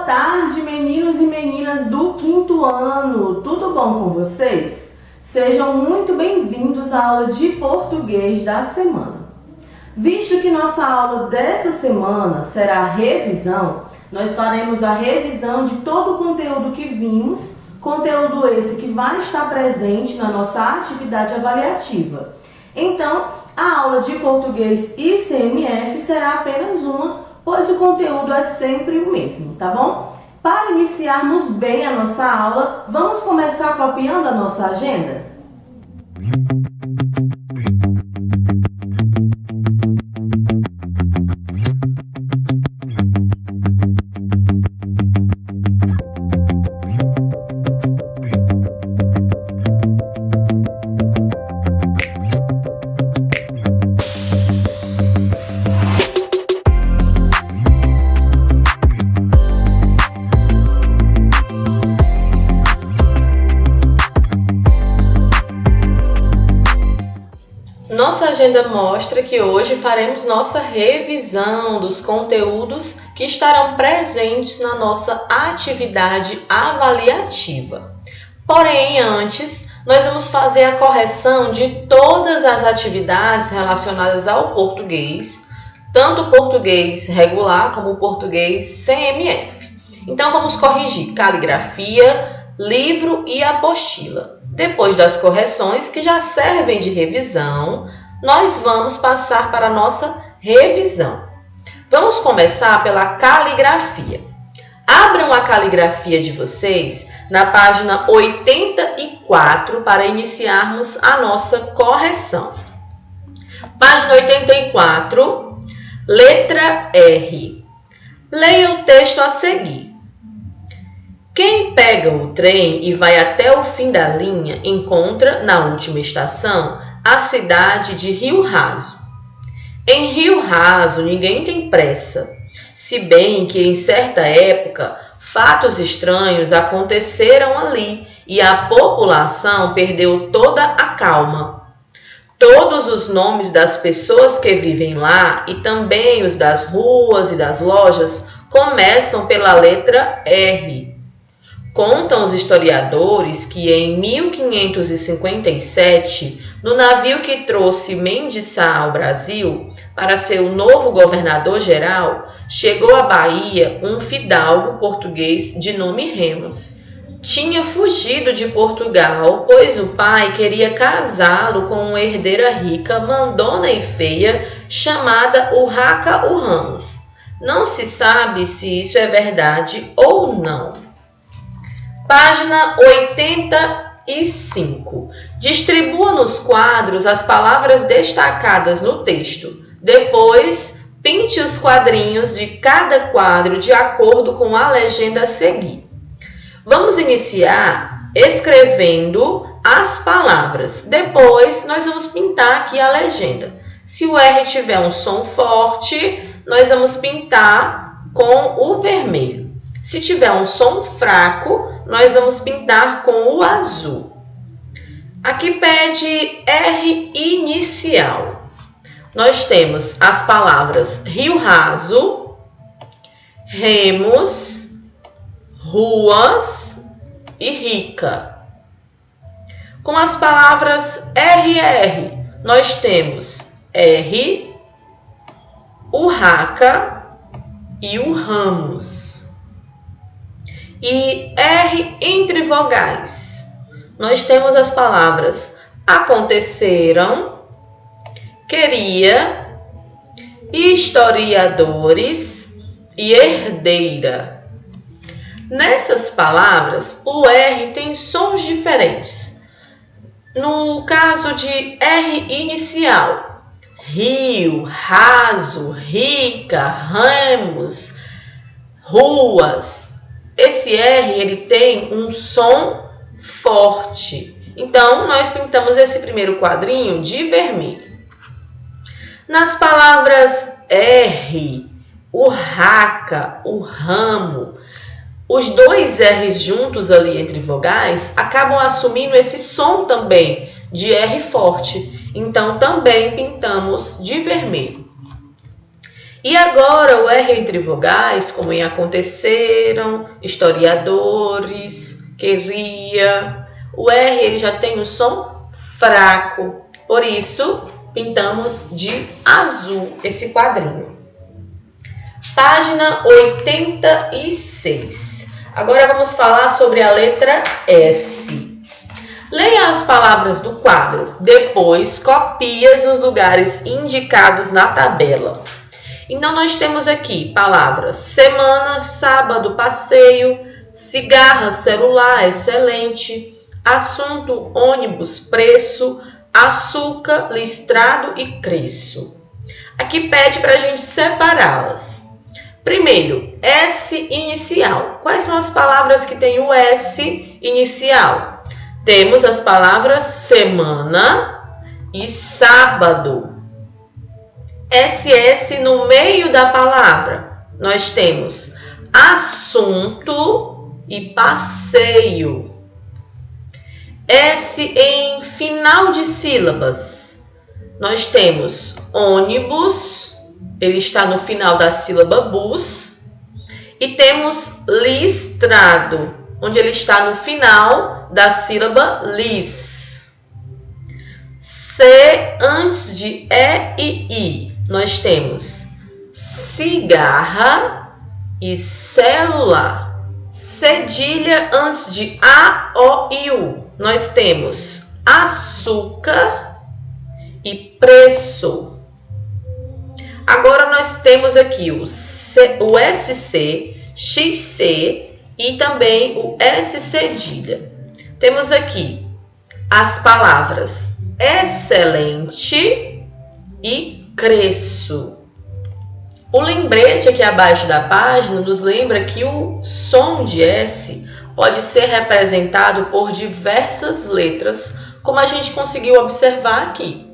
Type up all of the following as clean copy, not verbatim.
tarde, meninos e meninas do quinto ano. Tudo bom com vocês? Sejam muito bem-vindos à aula de português da semana. Visto que nossa aula dessa semana será a revisão, nós faremos a revisão de todo o conteúdo que vimos, conteúdo esse que vai estar presente na nossa atividade avaliativa. Então, a aula de português e CMF será apenas uma, pois o conteúdo é sempre o mesmo, tá bom? Para iniciarmos bem a nossa aula, vamos começar copiando a nossa agenda? Nossa agenda mostra que hoje faremos nossa revisão dos conteúdos que estarão presentes na nossa atividade avaliativa. Porém, antes, nós vamos fazer a correção de todas as atividades relacionadas ao português, tanto o português regular como o português CMF. Então, vamos corrigir caligrafia, livro e apostila. Depois das correções, que já servem de revisão, nós vamos passar para a nossa revisão. Vamos começar pela caligrafia. Abram a caligrafia de vocês na página 84 para iniciarmos a nossa correção. Página 84, letra R. Leia o texto a seguir. Quem pega o trem e vai até o fim da linha encontra, na última estação, a cidade de Rio Raso. Em Rio Raso, ninguém tem pressa, se bem que em certa época, fatos estranhos aconteceram ali e a população perdeu toda a calma. Todos os nomes das pessoas que vivem lá e também os das ruas e das lojas começam pela letra R. Contam os historiadores que em 1557, no navio que trouxe Mendes Sá ao Brasil para ser o novo governador-geral, chegou à Bahia um fidalgo português de nome Remos. Tinha fugido de Portugal, pois o pai queria casá-lo com uma herdeira rica, mandona e feia, chamada Urraca Ramos. Não se sabe se isso é verdade ou não. Página 85. Distribua nos quadros as palavras destacadas no texto. Depois, pinte os quadrinhos de cada quadro de acordo com a legenda a seguir. Vamos iniciar escrevendo as palavras. Depois, nós vamos pintar aqui a legenda. Se o R tiver um som forte, nós vamos pintar com o vermelho. Se tiver um som fraco, nós vamos pintar com o azul. Aqui pede R inicial. Nós temos as palavras Rio Raso, Remos, ruas e rica. Com as palavras RR, nós temos R, Urraca e o Ramos. E R entre vogais, nós temos as palavras aconteceram, queria, historiadores e herdeira. Nessas palavras, o R tem sons diferentes. No caso de R inicial, rio, raso, rica, ramos, ruas. Esse R ele tem um som forte. Então, nós pintamos esse primeiro quadrinho de vermelho. Nas palavras R, urraca, o ramo, os dois R's juntos ali entre vogais acabam assumindo esse som também de R forte. Então, também pintamos de vermelho. E agora o R entre vogais, como em aconteceram, historiadores, queria. O R ele já tem um som fraco, por isso pintamos de azul esse quadrinho. Página 86. Agora vamos falar sobre a letra S. Leia as palavras do quadro, depois copie-as nos lugares indicados na tabela. Então, nós temos aqui palavras semana, sábado, passeio, cigarra, celular, excelente, assunto, ônibus, preço, açúcar, listrado e cresço. Aqui pede para a gente separá-las. Primeiro, S inicial. Quais são as palavras que têm o S inicial? Temos as palavras semana e sábado. SS no meio da palavra. Nós temos assunto e passeio. S em final de sílabas. Nós temos ônibus, ele está no final da sílaba bus. E temos listrado, onde ele está no final da sílaba lis. C antes de E e I. Nós temos cigarra e celular. Cedilha antes de A, O e U. Nós temos açúcar e preço. Agora nós temos aqui o SC, XC e também o S cedilha. Temos aqui as palavras excelente e cresço. O lembrete aqui abaixo da página nos lembra que o som de S pode ser representado por diversas letras, como a gente conseguiu observar aqui.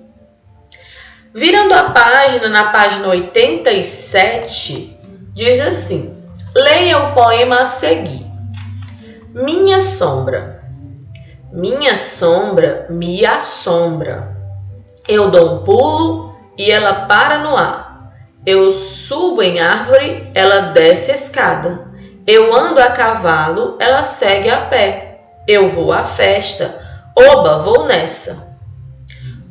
Virando a página, na página 87, diz assim: leia o poema a seguir. Minha sombra me assombra. Eu dou um pulo e ela para no ar. Eu subo em árvore, ela desce a escada. Eu ando a cavalo, ela segue a pé. Eu vou à festa, oba, vou nessa.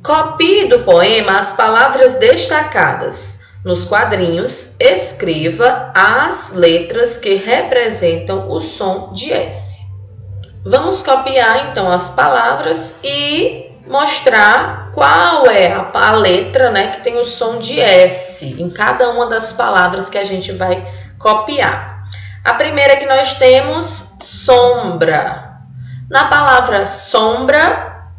Copie do poema as palavras destacadas. Nos quadrinhos, escreva as letras que representam o som de S. Vamos copiar então as palavras e mostrar qual é a letra, que tem o som de S em cada uma das palavras que a gente vai copiar. A primeira que nós temos, sombra. Na palavra sombra,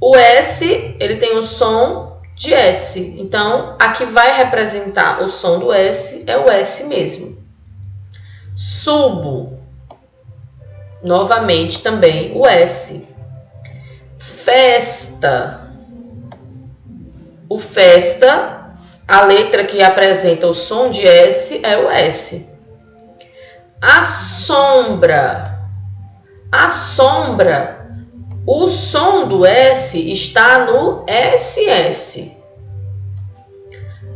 o S ele tem o som de S. Então, a que vai representar o som do S é o S mesmo. Subo. Novamente também o S. Festa. O festa, a letra que apresenta o som de S é o S. A sombra. A sombra. O som do S está no SS.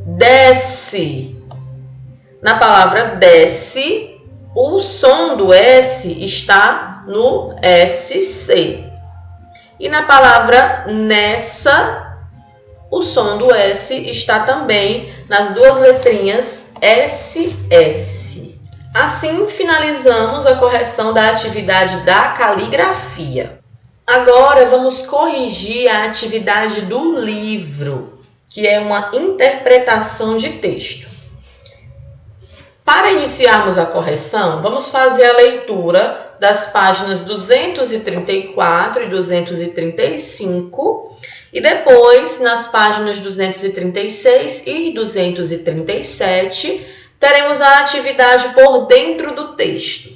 Desce. Na palavra desce, o som do S está no SC. E na palavra nessa, o som do S está também nas duas letrinhas SS. Assim, finalizamos a correção da atividade da caligrafia. Agora, vamos corrigir a atividade do livro, que é uma interpretação de texto. Para iniciarmos a correção, vamos fazer a leitura das páginas 234 e 235 e depois, nas páginas 236 e 237, teremos a atividade por dentro do texto.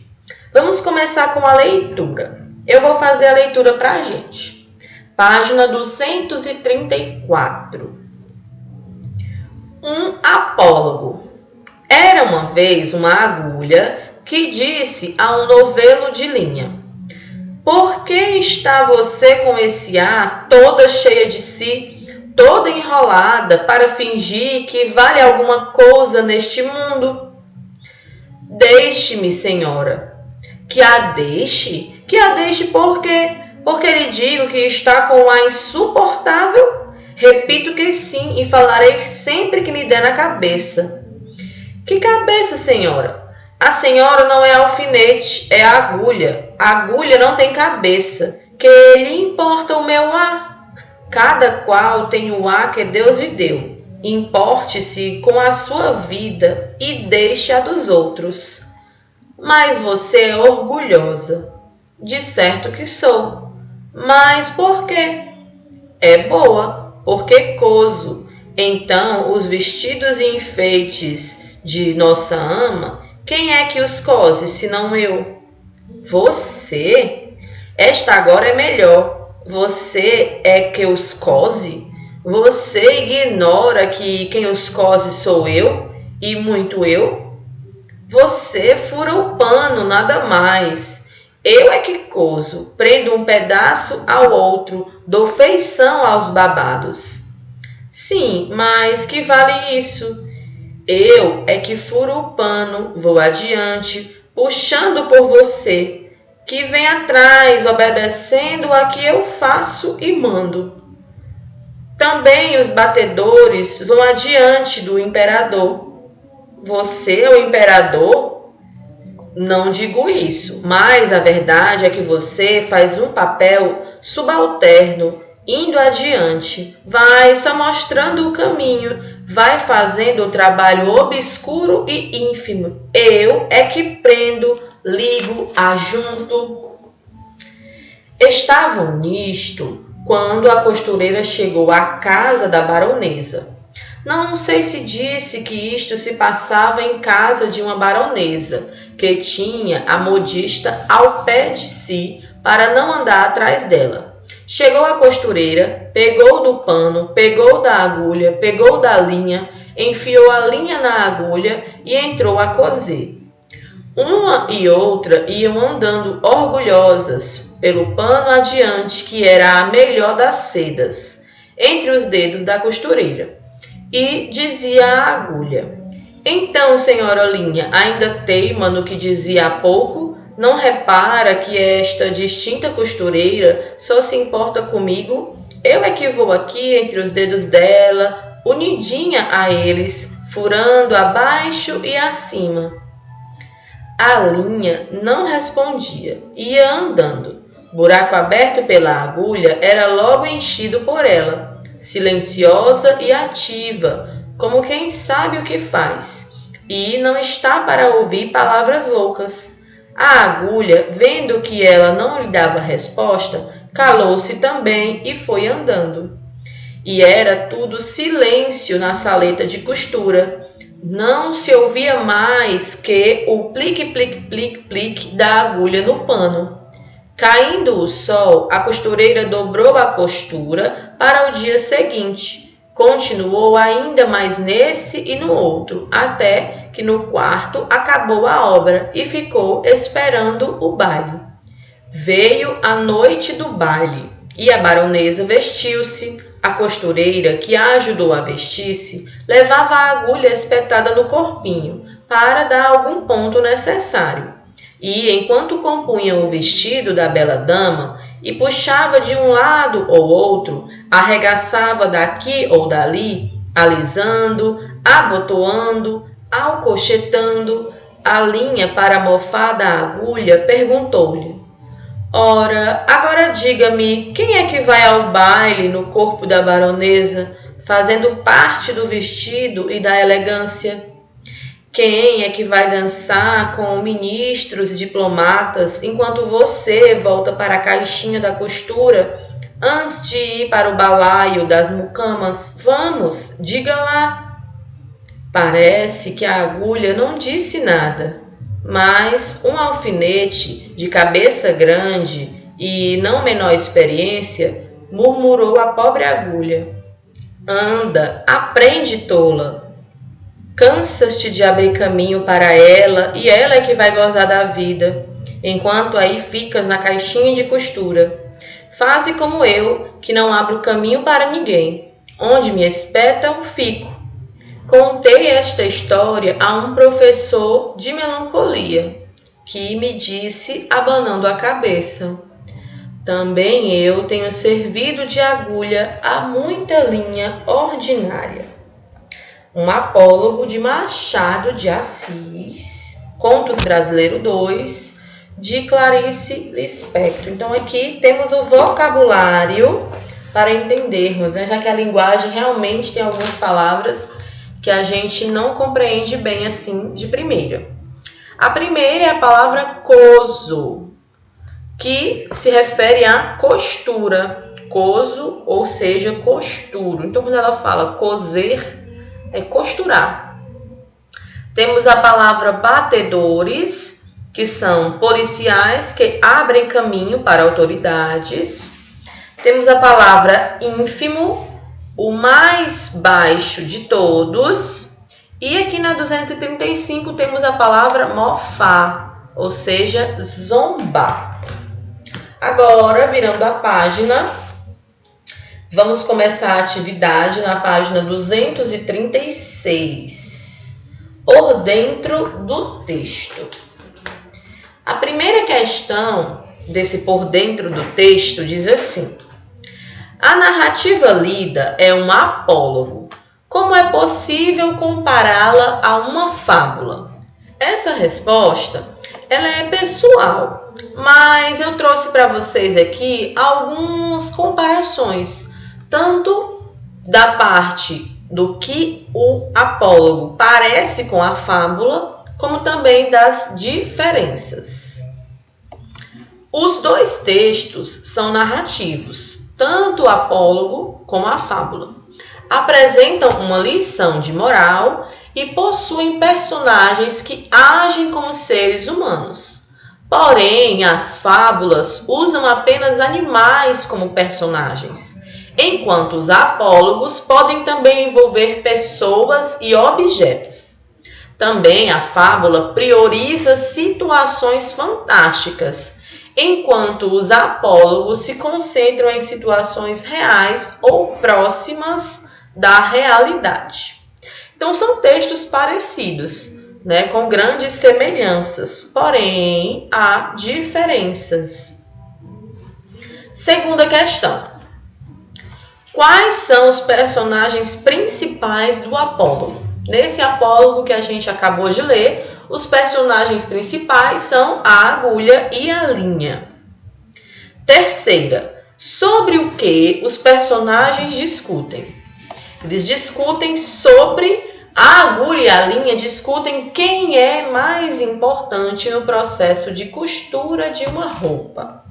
Vamos começar com a leitura. Eu vou fazer a leitura para a gente. Página 234. Um apólogo. Era uma vez uma agulha que disse a um novelo de linha: por que está você com esse ar toda cheia de si? toda enrolada para fingir que vale alguma coisa neste mundo? Deixe-me, senhora. Que a deixe? Que a deixe por quê? Porque lhe digo que está com um ar insuportável? Repito que sim, e falarei sempre que me der na cabeça. Que cabeça, senhora? A senhora não é alfinete, é agulha. A agulha não tem cabeça. Que lhe importa o meu ar? Cada qual tem o ar que Deus lhe deu. Importe-se com a sua vida e deixe a dos outros. Mas você é orgulhosa. De certo que sou. Mas por quê? É boa, porque coso. Então, os vestidos e enfeites de nossa ama, quem é que os cose, senão eu? Você? Esta agora é melhor. Você é que os cose? Você ignora que quem os cose sou eu, e muito eu? Você fura o pano, nada mais. Eu é que coso, prendo um pedaço ao outro, dou feição aos babados. Sim, mas que vale isso? Eu é que furo o pano, vou adiante, puxando por você, que vem atrás, obedecendo a que eu faço e mando. Também os batedores vão adiante do imperador. Você é o imperador? Não digo isso, mas a verdade é que você faz um papel subalterno, indo adiante, vai só mostrando o caminho, vai fazendo o trabalho obscuro e ínfimo. Eu é que prendo, ligo, ajunto. Estavam nisto quando a costureira chegou à casa da baronesa. Não sei se disse que isto se passava em casa de uma baronesa, que tinha a modista ao pé de si para não andar atrás dela. Chegou a costureira, pegou do pano, pegou da agulha, pegou da linha, enfiou a linha na agulha e entrou a coser. Uma e outra iam andando orgulhosas pelo pano adiante, que era a melhor das sedas, entre os dedos da costureira. E dizia a agulha: então, senhora linha, ainda teima no que dizia há pouco? Não repara que esta distinta costureira só se importa comigo? Eu é que vou aqui entre os dedos dela, unidinha a eles, furando abaixo e acima. A linha não respondia, ia andando. Buraco aberto pela agulha era logo enchido por ela, silenciosa e ativa, como quem sabe o que faz, e não está para ouvir palavras loucas. A agulha, vendo que ela não lhe dava resposta, calou-se também e foi andando. E era tudo silêncio na saleta de costura. Não se ouvia mais que o plique-plique-plique-plique da agulha no pano. Caindo o sol, a costureira dobrou a costura para o dia seguinte. Continuou ainda mais nesse e no outro, até que no quarto acabou a obra e ficou esperando o baile. Veio a noite do baile e a baronesa vestiu-se. A costureira, que a ajudou a vestir-se, levava a agulha espetada no corpinho para dar algum ponto necessário. E, enquanto compunha o vestido da bela dama e puxava de um lado ou outro, arregaçava daqui ou dali, alisando, abotoando, alcochetando a linha para mofar da agulha, perguntou-lhe: ora, agora diga-me, quem é que vai ao baile no corpo da baronesa, fazendo parte do vestido e da elegância? Quem é que vai dançar com ministros e diplomatas enquanto você volta para a caixinha da costura antes de ir para o balaio das mucamas? Vamos, diga lá. Parece que a agulha não disse nada, mas um alfinete de cabeça grande e não menor experiência murmurou a pobre agulha: anda, aprende, tola. Cansas-te de abrir caminho para ela e ela é que vai gozar da vida, enquanto aí ficas na caixinha de costura. Faze como eu, que não abro caminho para ninguém. Onde me espetam, fico. Contei esta história a um professor de melancolia, que me disse, abanando a cabeça: também eu tenho servido de agulha a muita linha ordinária. Um apólogo de Machado de Assis, Contos Brasileiro 2, de Clarice Lispector. Então aqui temos o vocabulário para entendermos, né? Já que a linguagem realmente tem algumas palavras que a gente não compreende bem assim de primeira. A primeira é a palavra coso, que se refere à costura. Coso, ou seja, costuro. Então, quando ela fala coser, é costurar. Temos a palavra batedores, que são policiais que abrem caminho para autoridades. Temos a palavra ínfimo, o mais baixo de todos. E aqui na 235 temos a palavra mofar, ou seja, zombar. Agora, virando a página, vamos começar a atividade na página 236. Por dentro do texto. A primeira questão desse por dentro do texto diz assim: a narrativa lida é um apólogo. Como é possível compará-la a uma fábula? Essa resposta, ela é pessoal, mas eu trouxe para vocês aqui algumas comparações, tanto da parte do que o apólogo parece com a fábula, como também das diferenças. Os dois textos são narrativos, tanto o apólogo como a fábula. Apresentam uma lição de moral e possuem personagens que agem como seres humanos. Porém, as fábulas usam apenas animais como personagens, enquanto os apólogos podem também envolver pessoas e objetos. Também a fábula prioriza situações fantásticas, enquanto os apólogos se concentram em situações reais ou próximas da realidade. Então, são textos parecidos, né, com grandes semelhanças, porém há diferenças. Segunda questão: quais são os personagens principais do apólogo? Nesse apólogo que a gente acabou de ler, os personagens principais são a agulha e a linha. Terceira: sobre o que os personagens discutem? Eles discutem sobre a agulha e a linha, discutem quem é mais importante no processo de costura de uma roupa.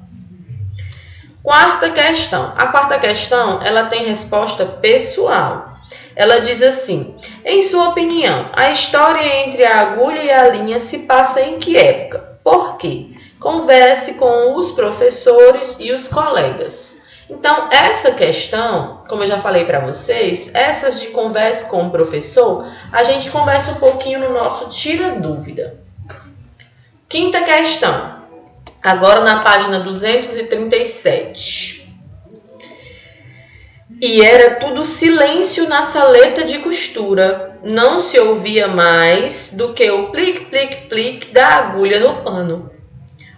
Quarta questão. A quarta questão, ela tem resposta pessoal. Ela diz assim: em sua opinião, a história entre a agulha e a linha se passa em que época? Por quê? Converse com os professores e os colegas. Então, essa questão, como eu já falei para vocês, essas de converse com o professor, a gente conversa um pouquinho no nosso Tira Dúvida. Quinta questão, agora na página 237. E era tudo silêncio na saleta de costura. Não se ouvia mais do que o plic, plic, plic da agulha no pano.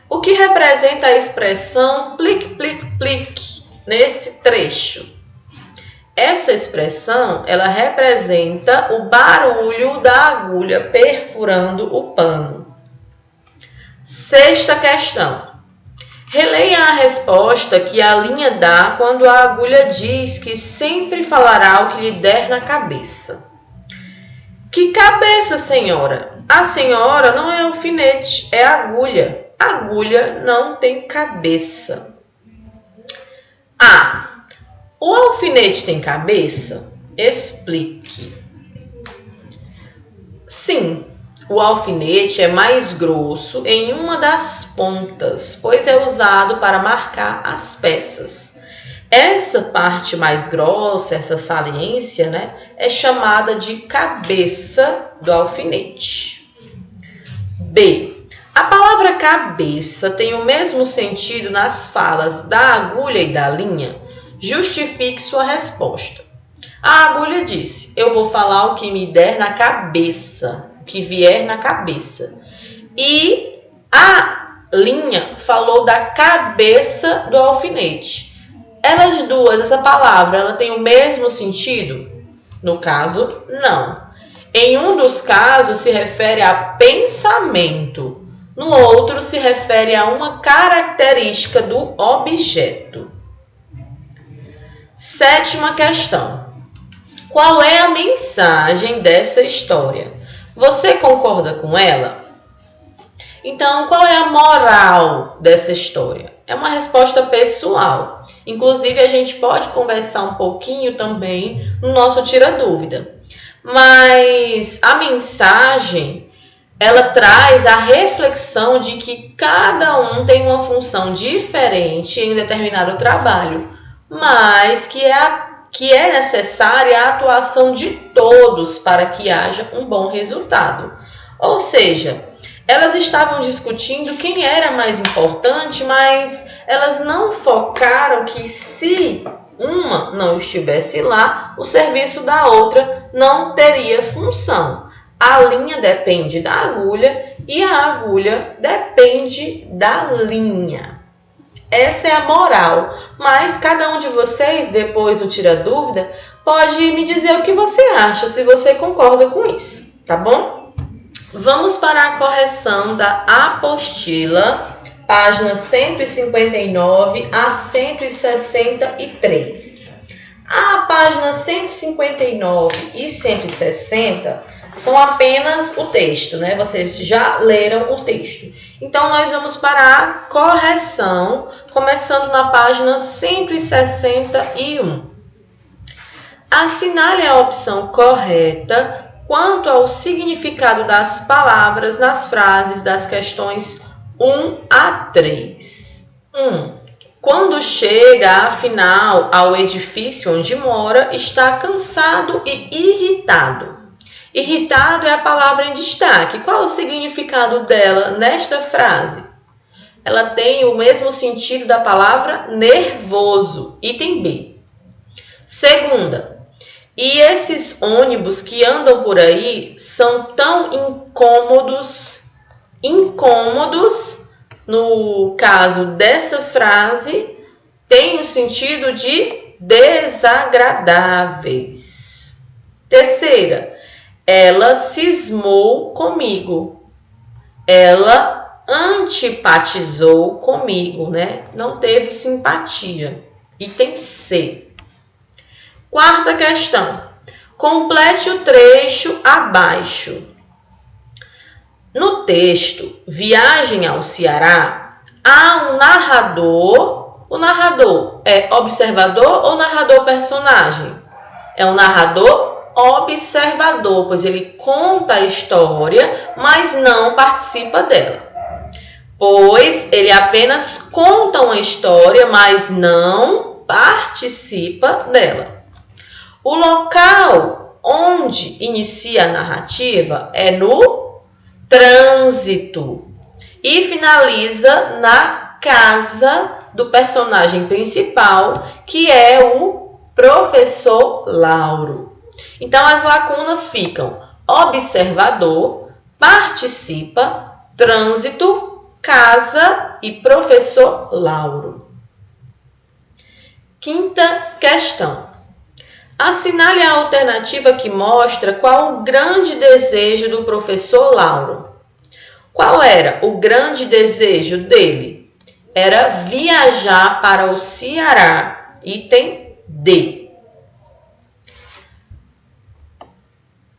O que representa a expressão plic, plic, plic nesse trecho? Essa expressão, ela representa o barulho da agulha perfurando o pano. Sexta questão. Releia a resposta que a linha dá quando a agulha diz que sempre falará o que lhe der na cabeça. Que cabeça, senhora? A senhora não é alfinete, é agulha. Agulha não tem cabeça. A. O alfinete tem cabeça? Explique. Sim, o alfinete é mais grosso em uma das pontas, pois é usado para marcar as peças. Essa parte mais grossa, essa saliência, né, é chamada de cabeça do alfinete. B. A palavra cabeça tem o mesmo sentido nas falas da agulha e da linha? Justifique sua resposta. A agulha disse: eu vou falar o que me der na cabeça, o que vier na cabeça. E a linha falou da cabeça do alfinete. Elas duas, essa palavra, ela tem o mesmo sentido? No caso, não. Em um dos casos se refere a pensamento, no outro se refere a uma característica do objeto. 7ª questão. Qual é a mensagem dessa história? Você concorda com ela? Então, qual é a moral dessa história? É uma resposta pessoal. Inclusive, a gente pode conversar um pouquinho também no nosso Tira Dúvida. Mas a mensagem, ela traz a reflexão de que cada um tem uma função diferente em um determinado trabalho, mas que é necessária a atuação de todos para que haja um bom resultado. Ou seja, elas estavam discutindo quem era mais importante, mas elas não focaram que se uma não estivesse lá, o serviço da outra não teria função. A linha depende da agulha e a agulha depende da linha. Essa é a moral, mas cada um de vocês, depois do Tira Dúvida, pode me dizer o que você acha, se você concorda com isso, tá bom? Vamos para a correção da apostila, página 159 a 163. A página 159 e 160 são apenas o texto, né? Vocês já leram o texto. Então, nós vamos para a correção, começando na página 161. Assinale a opção correta quanto ao significado das palavras nas frases das questões 1 a 3. 1. Quando chega, afinal, ao edifício onde mora, está cansado e irritado. Irritado é a palavra em destaque. Qual o significado dela nesta frase? Ela tem o mesmo sentido da palavra nervoso. Item B. Segunda. E esses ônibus que andam por aí são tão incômodos, no caso dessa frase, tem o sentido de desagradáveis. Terceira, ela cismou comigo. Ela antipatizou comigo, né? Não teve simpatia. Item C. Quarta questão. Complete o trecho abaixo. No texto Viagem ao Ceará, há um narrador. O narrador é observador ou narrador personagem? É um narrador observador, pois ele conta a história, mas não participa dela. Pois ele apenas conta uma história, mas não participa dela. O local onde inicia a narrativa é no trânsito e finaliza na casa do personagem principal, que é o professor Lauro. Então, as lacunas ficam observador, participa, trânsito, casa e professor Lauro. Quinta questão. Assinale a alternativa que mostra qual o grande desejo do professor Lauro. Qual era o grande desejo dele? Era viajar para o Ceará. Item D.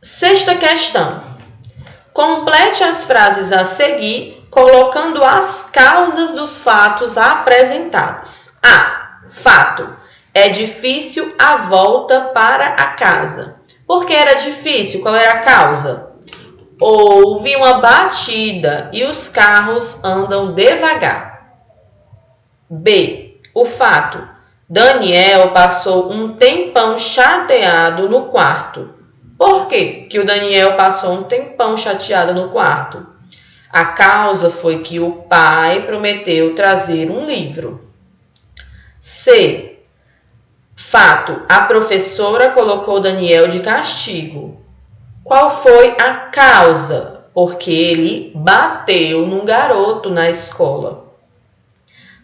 Sexta questão. Complete as frases a seguir, colocando as causas dos fatos apresentados. A. Fato. É difícil a volta para a casa. Por que era difícil? Qual era a causa? Houve uma batida e os carros andam devagar. B. O fato. Daniel passou um tempão chateado no quarto. Por que o Daniel passou um tempão chateado no quarto? A causa foi que o pai prometeu trazer um livro. C. Fato: a professora colocou Daniel de castigo. Qual foi a causa? Porque ele bateu num garoto na escola.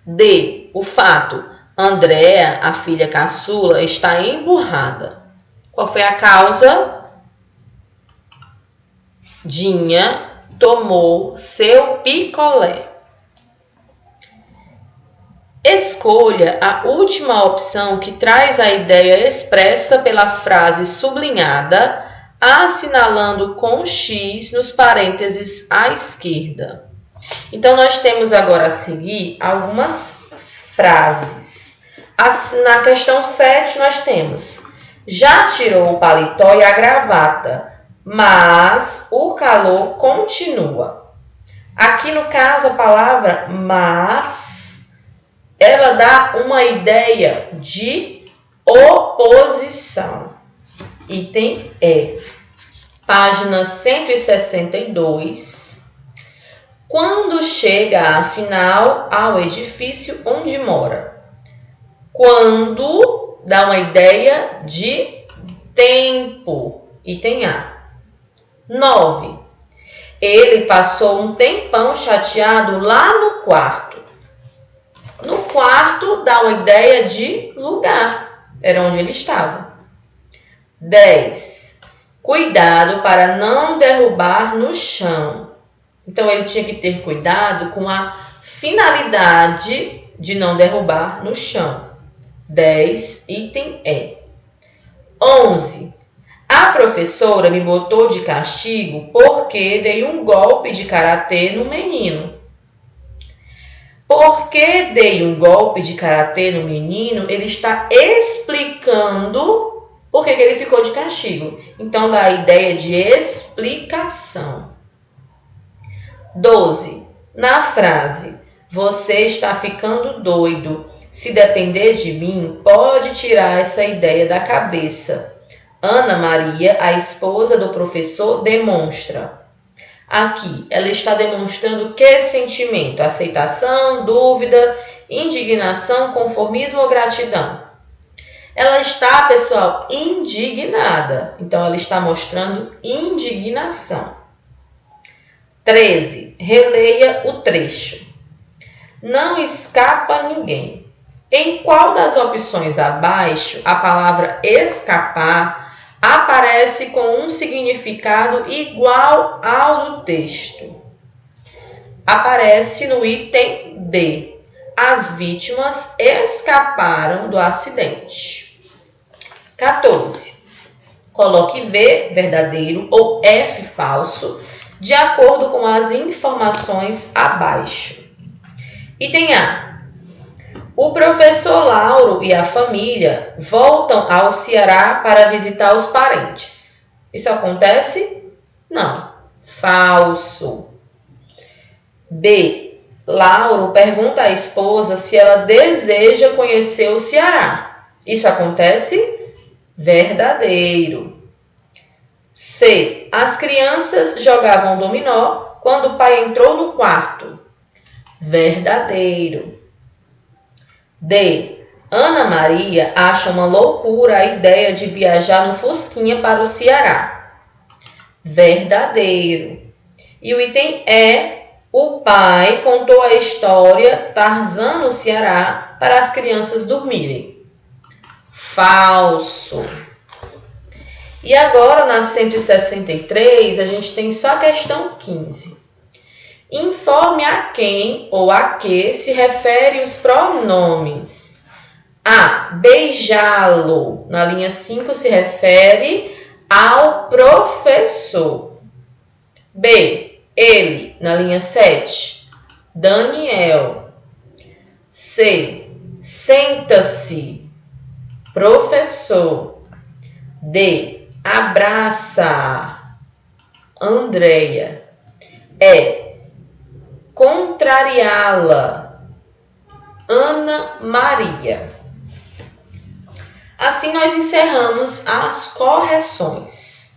D. O fato: Andréa, a filha caçula, está emburrada. Qual foi a causa? Dinha tomou seu picolé. Escolha a última opção que traz a ideia expressa pela frase sublinhada, assinalando com X nos parênteses à esquerda. Então, nós temos agora a seguir algumas frases. Na questão 7, nós temos: já tirou o paletó e a gravata, mas o calor continua. Aqui, no caso, a palavra mas, ela dá uma ideia de oposição. Item E. Página 162. Quando chega, afinal, ao edifício onde mora? Quando dá uma ideia de tempo. Item A. 9. Ele passou um tempão chateado lá no quarto. No quarto dá uma ideia de lugar. Era onde ele estava. 10. Cuidado para não derrubar no chão. Então, ele tinha que ter cuidado com a finalidade de não derrubar no chão. 10, item E. 11. A professora me botou de castigo porque dei um golpe de karatê no menino. Porque dei um golpe de karatê no menino, ele está explicando por que ele ficou de castigo. Então, dá a ideia de explicação. 12. Na frase, você está ficando doido. Se depender de mim, pode tirar essa ideia da cabeça. Ana Maria, a esposa do professor, demonstra. Aqui, ela está demonstrando que sentimento? Aceitação, dúvida, indignação, conformismo ou gratidão? Ela está, pessoal, indignada. Então, ela está mostrando indignação. 13. Releia o trecho. Não escapa ninguém. Em qual das opções abaixo a palavra escapar aparece com um significado igual ao do texto? Aparece no item D. As vítimas escaparam do acidente. 14. Coloque V, verdadeiro, ou F, falso, de acordo com as informações abaixo. Item A. O professor Lauro e a família voltam ao Ceará para visitar os parentes. Isso acontece? Não. Falso. B. Lauro pergunta à esposa se ela deseja conhecer o Ceará. Isso acontece? Verdadeiro. C. As crianças jogavam dominó quando o pai entrou no quarto. Verdadeiro. D. Ana Maria acha uma loucura a ideia de viajar no Fusquinha para o Ceará. Verdadeiro. E o item E. O pai contou a história Tarzan no Ceará para as crianças dormirem. Falso. E agora, na 163, a gente tem só a questão 15. Informe a quem ou a que se refere os pronomes. A. Beijá-lo. Na linha 5 se refere ao professor. B. Ele. Na linha 7. Daniel. C. Senta-se. Professor. D. Abraça. Andréia. E. Contrariá-la. Ana Maria. Assim nós encerramos as correções.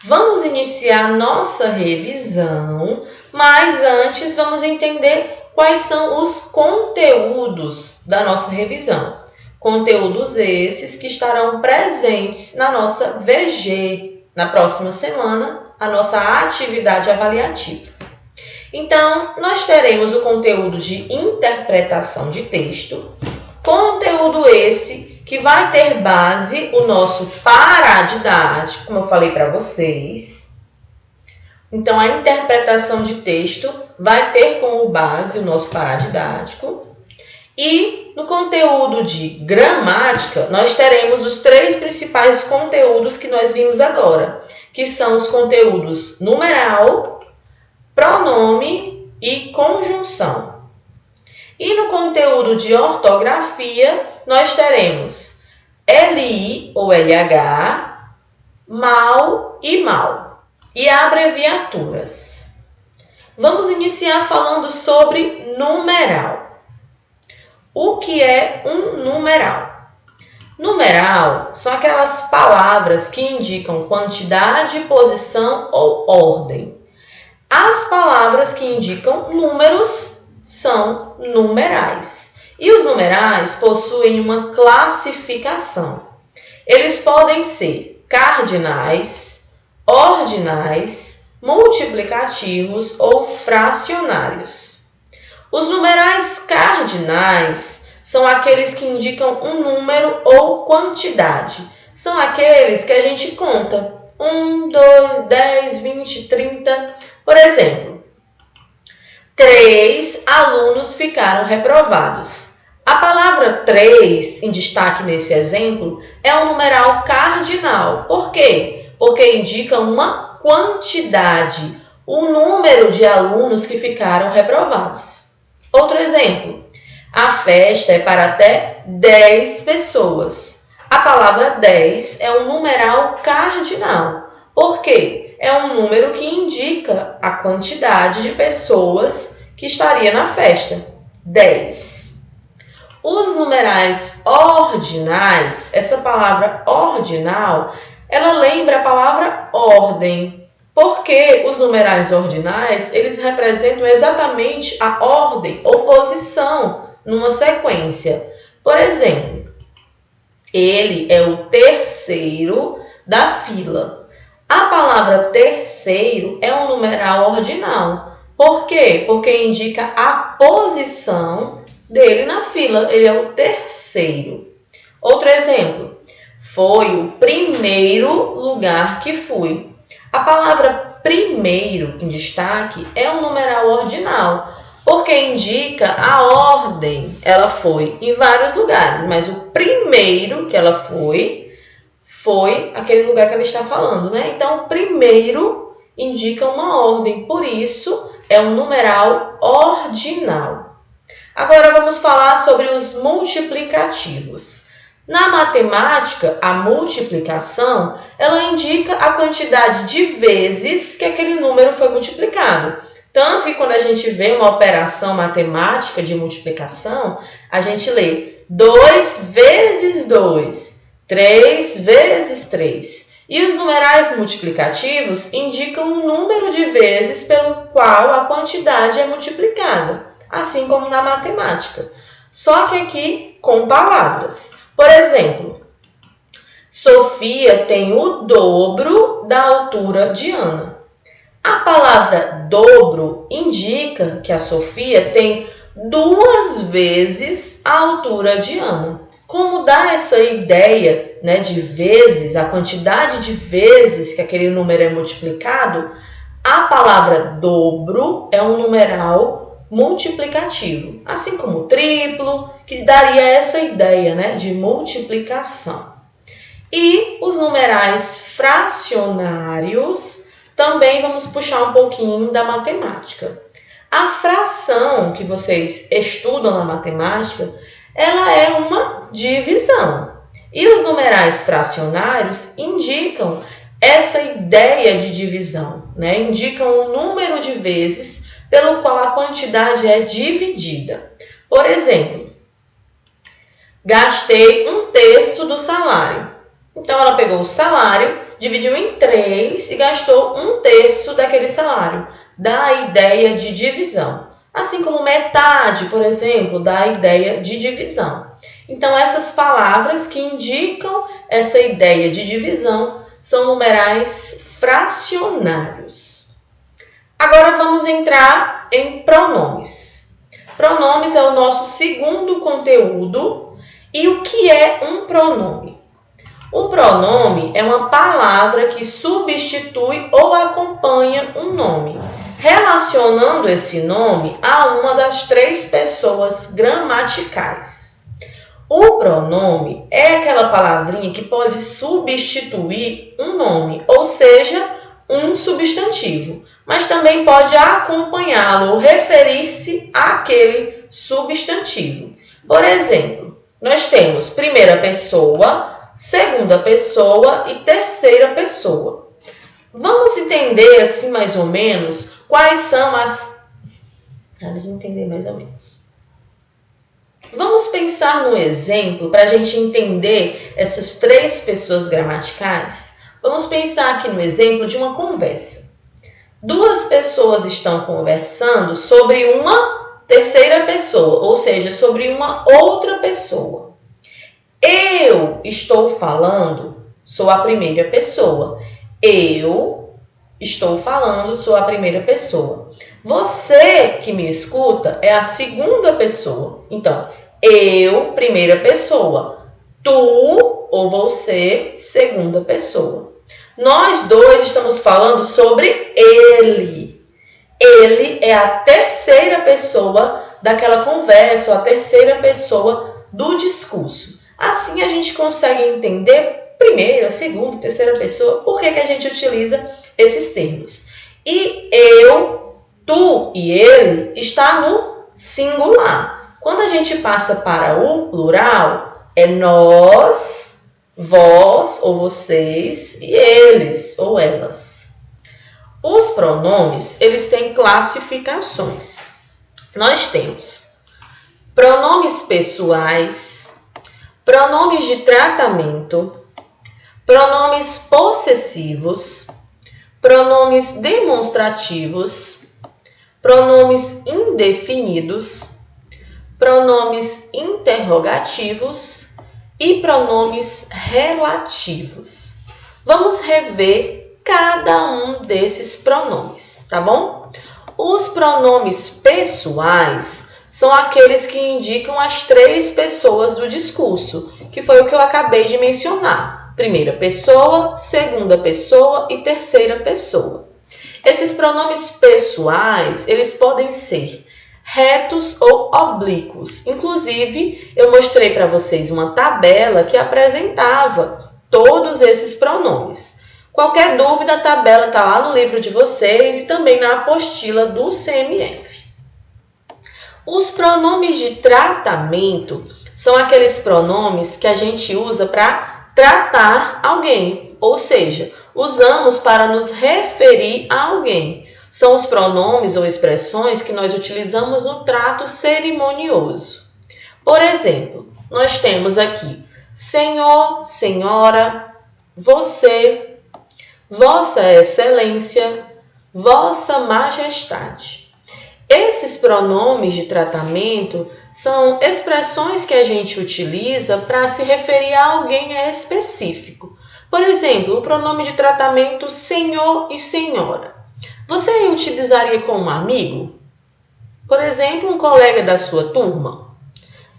Vamos iniciar nossa revisão, mas antes vamos entender quais são os conteúdos da nossa revisão. Conteúdos esses que estarão presentes na nossa VG, na próxima semana, a nossa atividade avaliativa. Então, nós teremos o conteúdo de interpretação de texto, conteúdo esse que vai ter base o nosso paradidático, como eu falei para vocês. Então, a interpretação de texto vai ter como base o nosso paradidático. E no conteúdo de gramática, nós teremos os 3 principais conteúdos que nós vimos agora, que são os conteúdos numeral, pronome e conjunção. E no conteúdo de ortografia, nós teremos LI ou LH, MAL e MAL, e abreviaturas. Vamos iniciar falando sobre numeral. O que é um numeral? Numeral são aquelas palavras que indicam quantidade, posição ou ordem. As palavras que indicam números são numerais. E os numerais possuem uma classificação. Eles podem ser cardinais, ordinais, multiplicativos ou fracionários. Os numerais cardinais são aqueles que indicam um número ou quantidade. São aqueles que a gente conta. 1, 2, 10, 20, 30. Por exemplo, 3 alunos ficaram reprovados. A palavra 3, em destaque nesse exemplo, é um numeral cardinal. Por quê? Porque indica uma quantidade, o número de alunos que ficaram reprovados. Outro exemplo, a festa é para até 10 pessoas. A palavra 10 é um numeral cardinal. Por quê? É um número que indica a quantidade de pessoas que estaria na festa. 10. Os numerais ordinais, essa palavra ordinal, ela lembra a palavra ordem. Porque os numerais ordinais, eles representam exatamente a ordem ou posição numa sequência. Por exemplo, ele é o terceiro da fila. A palavra terceiro é um numeral ordinal. Por quê? Porque indica a posição dele na fila. Ele é o terceiro. Outro exemplo, foi o primeiro lugar que fui. A palavra primeiro, em destaque, é um numeral ordinal, porque indica a ordem. Ela foi em vários lugares, mas o primeiro que ela foi aquele lugar que ela está falando, né? Então, primeiro indica uma ordem, por isso é um numeral ordinal. Agora vamos falar sobre os multiplicativos. Na matemática, a multiplicação, ela indica a quantidade de vezes que aquele número foi multiplicado. Tanto que quando a gente vê uma operação matemática de multiplicação, a gente lê 2 vezes 2, 3 vezes 3. E os numerais multiplicativos indicam o número de vezes pelo qual a quantidade é multiplicada, assim como na matemática. Só que aqui com palavras. Por exemplo, Sofia tem o dobro da altura de Ana. A palavra dobro indica que a Sofia tem 2 vezes a altura de Ana. Como dá essa ideia, né, de vezes, a quantidade de vezes que aquele número é multiplicado, a palavra dobro é um numeral multiplicativo, assim como o triplo, que daria essa ideia, né, de multiplicação. E os numerais fracionários, também vamos puxar um pouquinho da matemática. A fração que vocês estudam na matemática, ela é uma divisão. E os numerais fracionários indicam essa ideia de divisão, né? Indicam o número de vezes pelo qual a quantidade é dividida. Por exemplo, gastei 1/3 do salário. Então, ela pegou o salário, dividiu em 3 e gastou 1/3 daquele salário. Dá a ideia de divisão. Assim como metade, por exemplo, dá a ideia de divisão. Então, essas palavras que indicam essa ideia de divisão são numerais fracionários. Agora vamos entrar em pronomes. Pronomes é o nosso segundo conteúdo. E o que é um pronome? Um pronome é uma palavra que substitui ou acompanha um nome, relacionando esse nome a uma das três pessoas gramaticais. O pronome é aquela palavrinha que pode substituir um nome, ou seja, um substantivo, mas também pode acompanhá-lo ou referir-se àquele substantivo. Por exemplo, nós temos primeira pessoa, segunda pessoa e terceira pessoa. Vamos entender assim mais ou menos quais são as... Vamos pensar num exemplo para a gente entender essas três pessoas gramaticais. Vamos pensar aqui no exemplo de uma conversa. Duas pessoas estão conversando sobre uma terceira pessoa, ou seja, sobre uma outra pessoa. Eu estou falando, sou a primeira pessoa. Eu estou falando, sou a primeira pessoa. Você que me escuta é a segunda pessoa. Então, eu, primeira pessoa. Tu ou você, segunda pessoa. Nós dois estamos falando sobre ele. Ele é a terceira pessoa daquela conversa, ou a terceira pessoa do discurso. Assim a gente consegue entender primeira, segunda, terceira pessoa, por que a gente utiliza esses termos. E eu, tu e ele está no singular. Quando a gente passa para o plural, é nós, vós ou vocês e eles ou elas. Os pronomes, eles têm classificações. Nós temos pronomes pessoais, pronomes de tratamento, pronomes possessivos, pronomes demonstrativos, pronomes indefinidos, pronomes interrogativos e pronomes relativos. Vamos rever cada um desses pronomes, tá bom? Os pronomes pessoais são aqueles que indicam as três pessoas do discurso, que foi o que eu acabei de mencionar. Primeira pessoa, segunda pessoa e terceira pessoa. Esses pronomes pessoais, eles podem ser retos ou oblíquos. Inclusive, eu mostrei para vocês uma tabela que apresentava todos esses pronomes. Qualquer dúvida, a tabela está lá no livro de vocês e também na apostila do CMF. Os pronomes de tratamento são aqueles pronomes que a gente usa para tratar alguém, ou seja, usamos para nos referir a alguém. São os pronomes ou expressões que nós utilizamos no trato cerimonioso. Por exemplo, nós temos aqui senhor, senhora, você, Vossa Excelência, Vossa Majestade. Esses pronomes de tratamento são expressões que a gente utiliza para se referir a alguém específico. Por exemplo, o pronome de tratamento senhor e senhora. Você utilizaria com um amigo? Por exemplo, um colega da sua turma?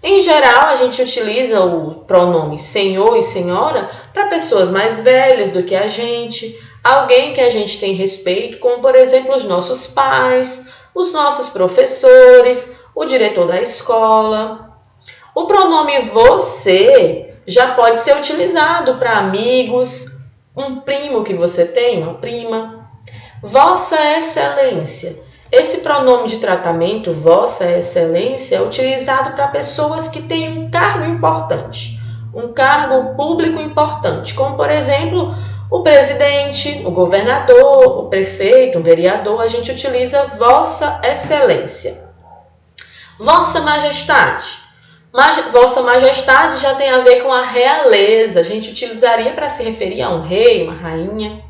Em geral, a gente utiliza o pronome senhor e senhora para pessoas mais velhas do que a gente, alguém que a gente tem respeito, como por exemplo os nossos pais, os nossos professores, o diretor da escola. O pronome você já pode ser utilizado para amigos, um primo que você tem, uma prima. Vossa Excelência. Esse pronome de tratamento, Vossa Excelência, é utilizado para pessoas que têm um cargo importante, um cargo público importante, como, por exemplo, o presidente, o governador, o prefeito, o vereador. A gente utiliza Vossa Excelência. Vossa Majestade. Vossa Majestade já tem a ver com a realeza. A gente utilizaria para se referir a um rei, uma rainha.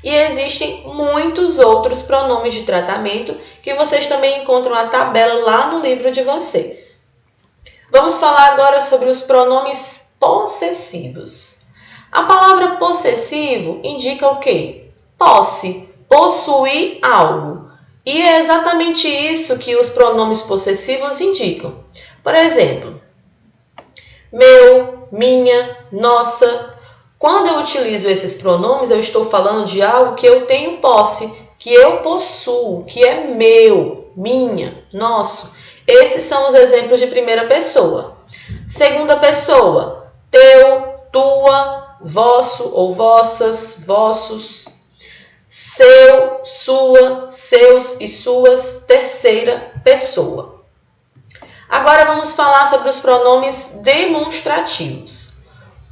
E existem muitos outros pronomes de tratamento que vocês também encontram a tabela lá no livro de vocês. Vamos falar agora sobre os pronomes possessivos. A palavra possessivo indica o quê? Posse, possuir algo. E é exatamente isso que os pronomes possessivos indicam. Por exemplo, meu, minha, nossa. Quando eu utilizo esses pronomes, eu estou falando de algo que eu tenho posse, que eu possuo, que é meu, minha, nosso. Esses são os exemplos de primeira pessoa. Segunda pessoa, teu, tua, vosso ou vossas, vossos. Seu, sua, seus e suas, terceira pessoa. Agora vamos falar sobre os pronomes demonstrativos.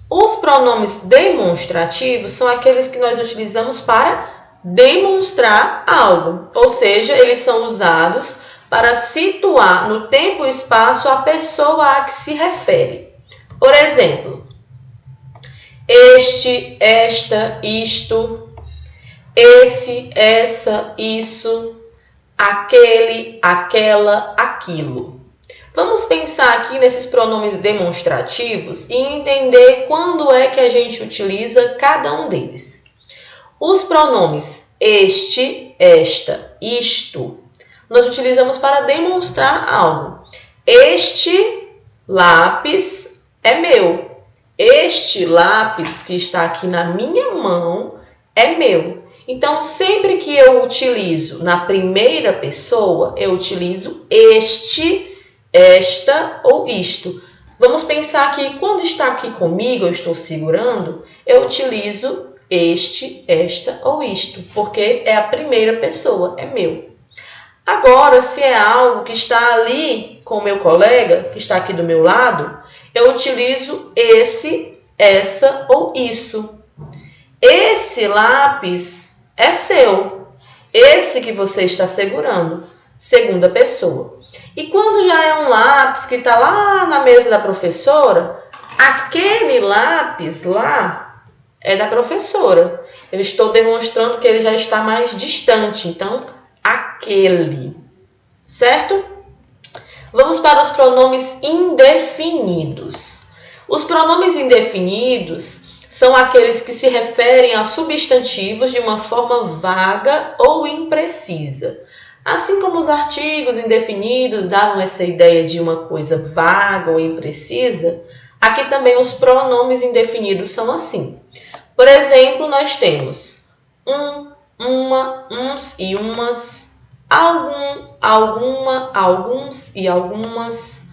Os pronomes demonstrativos são aqueles que nós utilizamos para demonstrar algo, ou seja, eles são usados para situar no tempo e espaço a pessoa a que se refere. Por exemplo, este, esta, isto, esse, essa, isso, aquele, aquela, aquilo. Vamos pensar aqui nesses pronomes demonstrativos e entender quando é que a gente utiliza cada um deles. Os pronomes este, esta, isto, nós utilizamos para demonstrar algo. Este lápis é meu. Este lápis que está aqui na minha mão é meu. Então, sempre que eu utilizo na primeira pessoa, eu utilizo este, esta ou isto. Vamos pensar que quando está aqui comigo, eu estou segurando, eu utilizo este, esta ou isto, porque é a primeira pessoa, é meu. Agora, se é algo que está ali com o meu colega, que está aqui do meu lado, eu utilizo esse, essa ou isso. Esse lápis é seu. Esse que você está segurando, segunda pessoa. E quando já é um lápis que está lá na mesa da professora, aquele lápis lá é da professora. Eu estou demonstrando que ele já está mais distante, então, aquele. Certo? Vamos para os pronomes indefinidos. Os pronomes indefinidos são aqueles que se referem a substantivos de uma forma vaga ou imprecisa. Assim como os artigos indefinidos davam essa ideia de uma coisa vaga ou imprecisa, aqui também os pronomes indefinidos são assim. Por exemplo, nós temos uma, uns e umas, algum, alguma, alguns e algumas,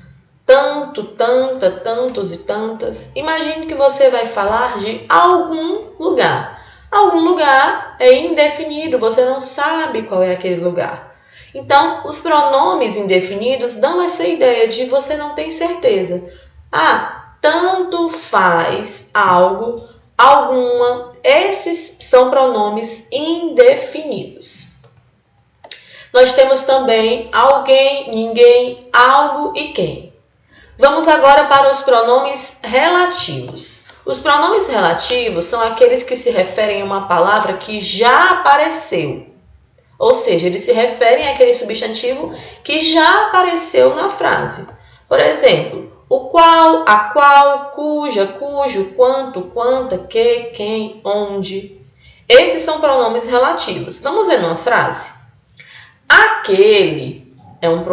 tanto, tanta, tantos e tantas. Imagine que você vai falar de algum lugar. Algum lugar é indefinido, você não sabe qual é aquele lugar. Então, os pronomes indefinidos dão essa ideia de você não tem certeza. Tanto faz algo, alguma. Esses são pronomes indefinidos. Nós temos também alguém, ninguém, algo e quem. Vamos agora para os pronomes relativos. Os pronomes relativos são aqueles que se referem a uma palavra que já apareceu. Ou seja, eles se referem àquele substantivo que já apareceu na frase. Por exemplo, o qual, a qual, cuja, cujo, quanto, quanta, que, quem, onde. Esses são pronomes relativos. Vamos ver numa frase? Aquele é o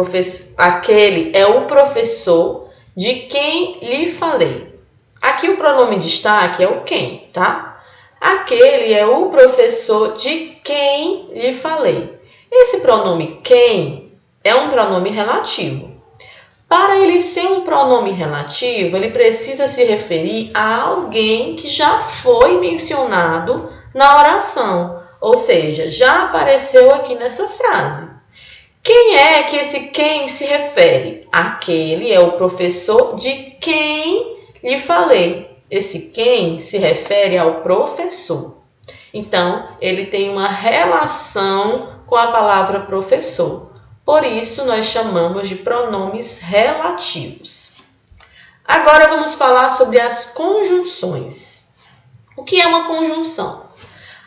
professor de quem lhe falei. Aqui o pronome de destaque é o quem, tá? Aquele é o professor de quem lhe falei. Esse pronome quem é um pronome relativo. Para ele ser um pronome relativo, ele precisa se referir a alguém que já foi mencionado na oração, ou seja, já apareceu aqui nessa frase. Quem é que esse quem se refere? Aquele é o professor de quem lhe falei. Esse quem se refere ao professor. Então, ele tem uma relação com a palavra professor. Por isso, nós chamamos de pronomes relativos. Agora, vamos falar sobre as conjunções. O que é uma conjunção?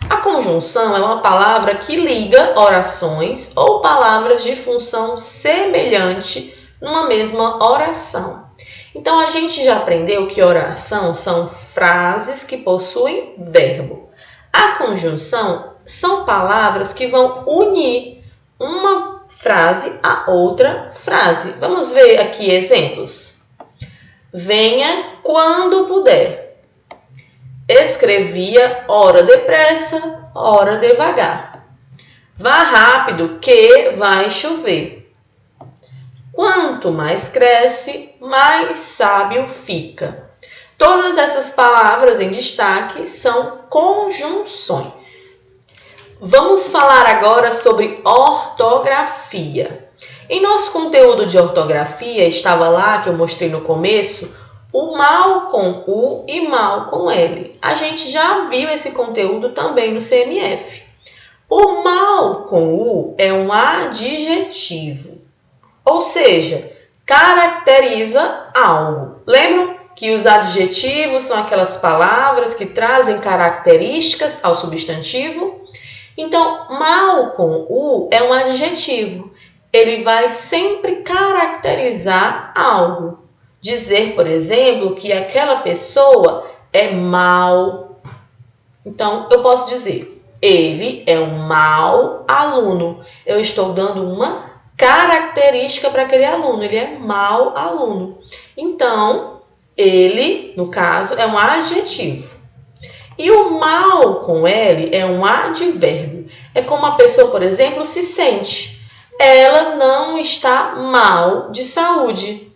A conjunção é uma palavra que liga orações ou palavras de função semelhante numa mesma oração. Então, a gente já aprendeu que oração são frases que possuem verbo. A conjunção são palavras que vão unir uma frase a outra frase. Vamos ver aqui exemplos. Venha quando puder. Escrevia ora depressa, ora devagar. Vá rápido que vai chover. Quanto mais cresce, mais sábio fica. Todas essas palavras em destaque são conjunções. Vamos falar agora sobre ortografia. Em nosso conteúdo de ortografia, estava lá, que eu mostrei no começo, o mal com U e mal com L. A gente já viu esse conteúdo também no CMF. O mal com U é um adjetivo, ou seja, caracteriza algo. Lembram que os adjetivos são aquelas palavras que trazem características ao substantivo? Então, mal com U é um adjetivo. Ele vai sempre caracterizar algo. Dizer, por exemplo, que aquela pessoa é mau. Então, eu posso dizer, ele é um mau aluno. Eu estou dando uma característica para aquele aluno. Ele é mau aluno. Então, ele, no caso, é um adjetivo. E o mal com L é um advérbio. É como a pessoa, por exemplo, se sente. Ela não está mal de saúde.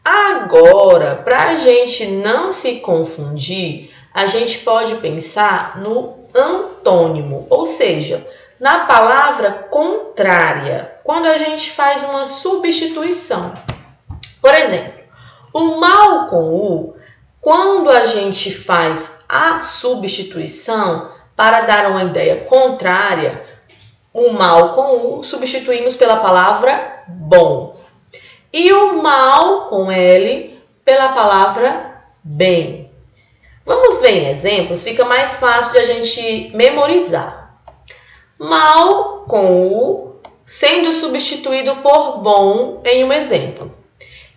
Agora, para a gente não se confundir, a gente pode pensar no antônimo, ou seja, na palavra contrária, quando a gente faz uma substituição. Por exemplo, o mal com U, quando a gente faz a substituição para dar uma ideia contrária, o mal com U substituímos pela palavra bom. E o mal com L pela palavra bem. Vamos ver em exemplos, fica mais fácil de a gente memorizar. Mal com U sendo substituído por bom em um exemplo.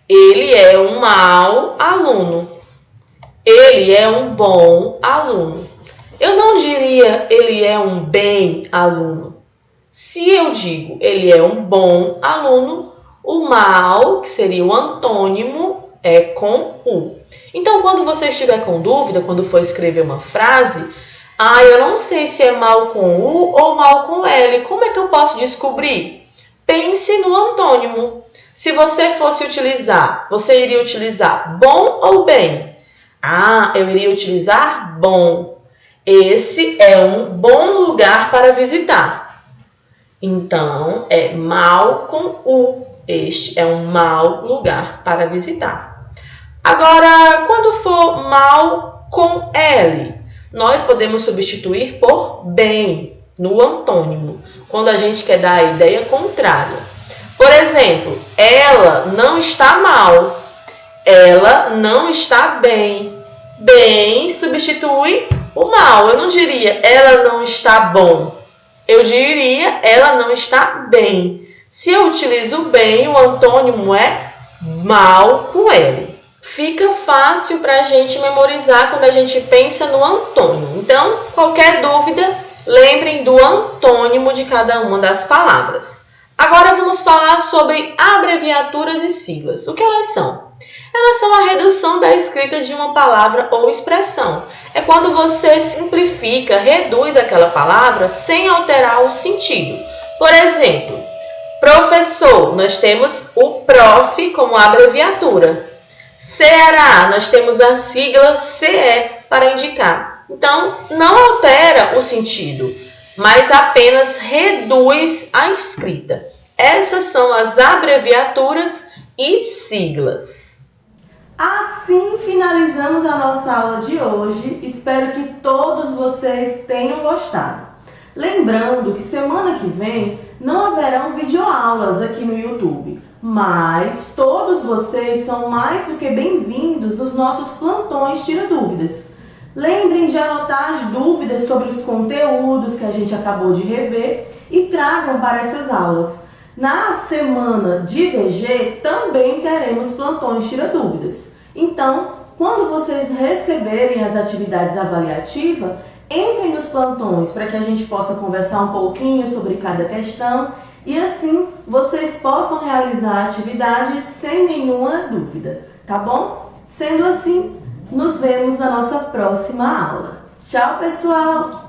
Ele é um mau aluno. Ele é um bom aluno. Eu não diria ele é um bem aluno. Se eu digo ele é um bom aluno, o mal, que seria o antônimo, é com U. Então, quando você estiver com dúvida, quando for escrever uma frase, eu não sei se é mal com U ou mal com L. Como é que eu posso descobrir? Pense no antônimo. Se você fosse utilizar, você iria utilizar bom ou bem? Eu iria utilizar bom. Esse é um bom lugar para visitar. Então, é mal com U. Este é um mau lugar para visitar. Agora, quando for mal com L, nós podemos substituir por bem, no antônimo, quando a gente quer dar a ideia contrária. Por exemplo, ela não está mal, ela não está bem. Bem substitui o mal. Eu não diria ela não está bom, eu diria ela não está bem. Se eu utilizo bem, o antônimo é mal com L. Fica fácil para a gente memorizar quando a gente pensa no antônimo. Então, qualquer dúvida, lembrem do antônimo de cada uma das palavras. Agora vamos falar sobre abreviaturas e siglas. O que elas são? Elas são a redução da escrita de uma palavra ou expressão. É quando você simplifica, reduz aquela palavra sem alterar o sentido. Por exemplo, professor, nós temos o prof como abreviatura. Ceará, nós temos a sigla CE para indicar. Então, não altera o sentido, mas apenas reduz a escrita. Essas são as abreviaturas e siglas. Assim finalizamos a nossa aula de hoje. Espero que todos vocês tenham gostado. Lembrando que semana que vem não haverão videoaulas aqui no YouTube, mas todos vocês são mais do que bem-vindos nos nossos plantões Tira Dúvidas. Lembrem de anotar as dúvidas sobre os conteúdos que a gente acabou de rever e tragam para essas aulas. Na semana de VG também teremos plantões tira dúvidas. Então, quando vocês receberem as atividades avaliativas, entrem nos plantões para que a gente possa conversar um pouquinho sobre cada questão e assim vocês possam realizar a atividade sem nenhuma dúvida, tá bom? Sendo assim, nos vemos na nossa próxima aula. Tchau, pessoal!